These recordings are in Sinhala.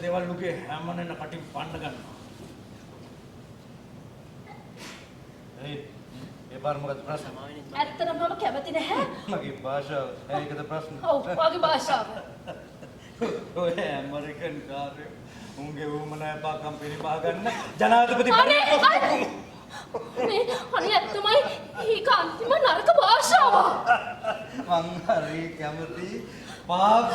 ගෙවල් ලුගේ හැමෝනෙන්න කටින් පන්න ගන්නවා. ඒ පාර මොකද ප්‍රශ්න? ඇත්තටම මම කැමති නැහැ. මගේ භාෂාව. ඒකද ප්‍රශ්න? ඔව් මගේ භාෂාව. ඔය ඇමරිකන් කාර්යය උන්ගේ වුමනා පාකම් පිළිපා ගන්න ජනාධිපති අනේ ඇත්තමයි ඒක අන්තිම නරක භාෂාව. මං හරි කැමති පාක්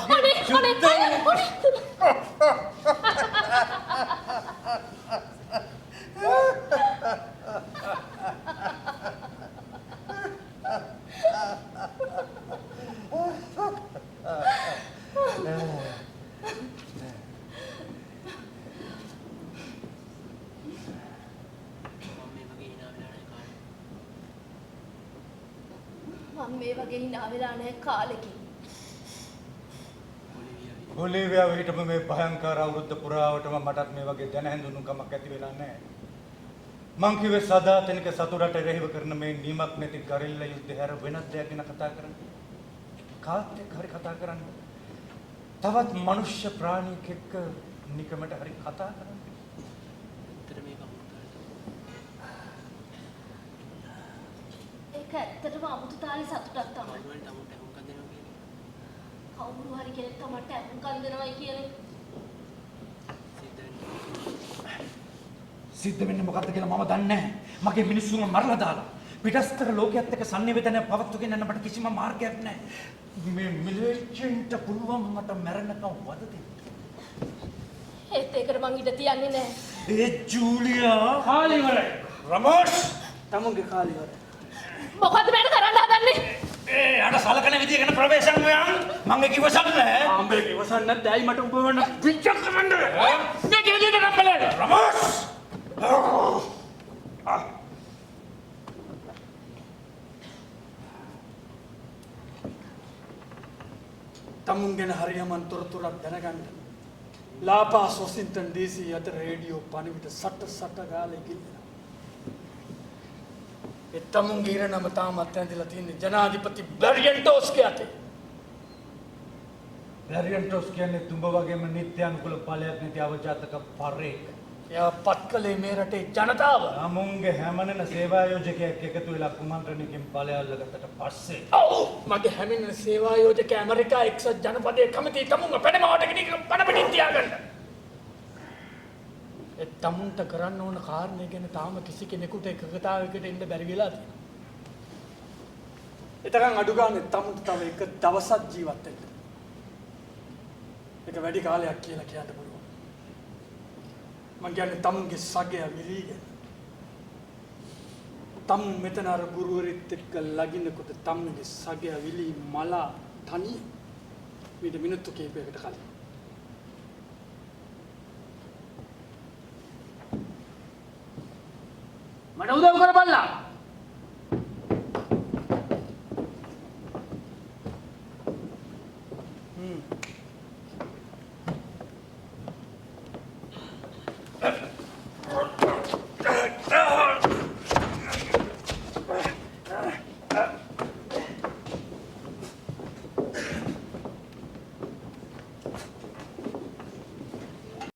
මම මේ වගේ hina වෙලා නැහැ කාලෙකින්. බොලීවියාවේ හිටපු මේ භයංකර අවුරුද්ද පුරාවටම මටත් මේ වගේ දැන හැඳුනුකමක් ඇති වෙලා නැහැ. මං කිව්වේ සදාතනික සතුරට රෙහිව කරන මේ නිමක් නැති ගරිල්ලා යුද්ධය හැර වෙනත් දෙයක් ගැන කතා කරන්න. කාත් එක්ක හරි කතා කරන්න. තවත් මනුෂ්‍ය ප්‍රාණියෙක් එක්ක නිකමට හරි කතා කරන්න. ඒක ඇත්තටම අමුතු තාලේ සතුටක් තමයි. කවුරු හරි කෙනෙක් තමට අහුම්කම් දෙනවයි කියන්නේ. සිද්ධ වෙන්නේ මොකද්ද කියලා මම දන්නේ නැහැ. මගේ මිනිස්සුන්ව මරලා දාලා පිටස්තර ලෝකයේත් එක්ක සංනිවේදනය පවත්වගෙන යන්න මට කිසිම මාර්ගයක් නැහැ. මේ මිලිටරින්ට පුළුවන් මට මැරෙන්නකම් වද දෙන්න. ඒත් ඒකට මං ඉඩ තියන්නේ නැහැ. ඒ ජූලියා කාලේ ඉවරයි. රමෝෂ් තමුන්ගේ කාලේ ඉවරයි. මොකද්ද මේක කරන්න හදන්නේ? ඒ අර සලකන විදිය ගැන ප්‍රවේශම් වයන් මම ඒක ඉවසන්නේ ආම්බේ ඉවසන්න නැද්ද? ඇයි මට උඹ වන්න පිච්චක් කරන්න? මේ කේදීට නම්බලේ. රමෝෂ් තමුන් ගැන හරියම තොරතුරක් දැනගන්න. ලාපාස් වොෂින්ටන් DC අත රේඩියෝ පණිවිඩ සට ගාලා ගිහින්. ඒ තමුන්ගේ ඉරණම තාමත් ඇඳිලා තියෙන්නේ ජනාධිපති බැරියන්ටෝස්ගේ අතේ. බැරියන්ටෝස් කියන්නේ තුඹ වගේම නිත්‍යානුකූල ඵලයක් නැති අවජාතක පරේක. එයා පත් කළේ මේ රටේ ජනතාව. අමුන්ගේ හැමනෙන සේවායෝජකයෙක් එකතු වෙලා කුමන්ත්‍රණයකින් ඵලය අල්ලගත්තට පස්සේ ඔව් මගේ හැමෙන සේවායෝජක ඇමරිකා එක්සත් ජනපදයේ කමිටුව තමුන්ව පැනමාවට ගෙනික පණපිටින් තියාගන්න. ඒ තමුන්ට කරන්න ඕන කාරණේ ගැන තාම කිසි කෙනෙකුට එකගතාවයකට එන්න බැරි වෙලා තියෙනවා. ඒතරම් අඩු ගානේ තමුන්ට තව එක දවසක් ජීවත් වෙන්න. ඒක වැඩි කාලයක් කියලා කියන්න පුළුවන්. මං කියන්නේ තමුන්ගේ සගය විලිගෙන. තමුන් මෙතන අර ගුරුවරයෙක් එක්ක ලගිනකොට තමුන්ගේ සගය විලි මලා තනිය මීට මිනිත්තු කිහිපයකට කලින්. මට උදව් කරපල්ලා.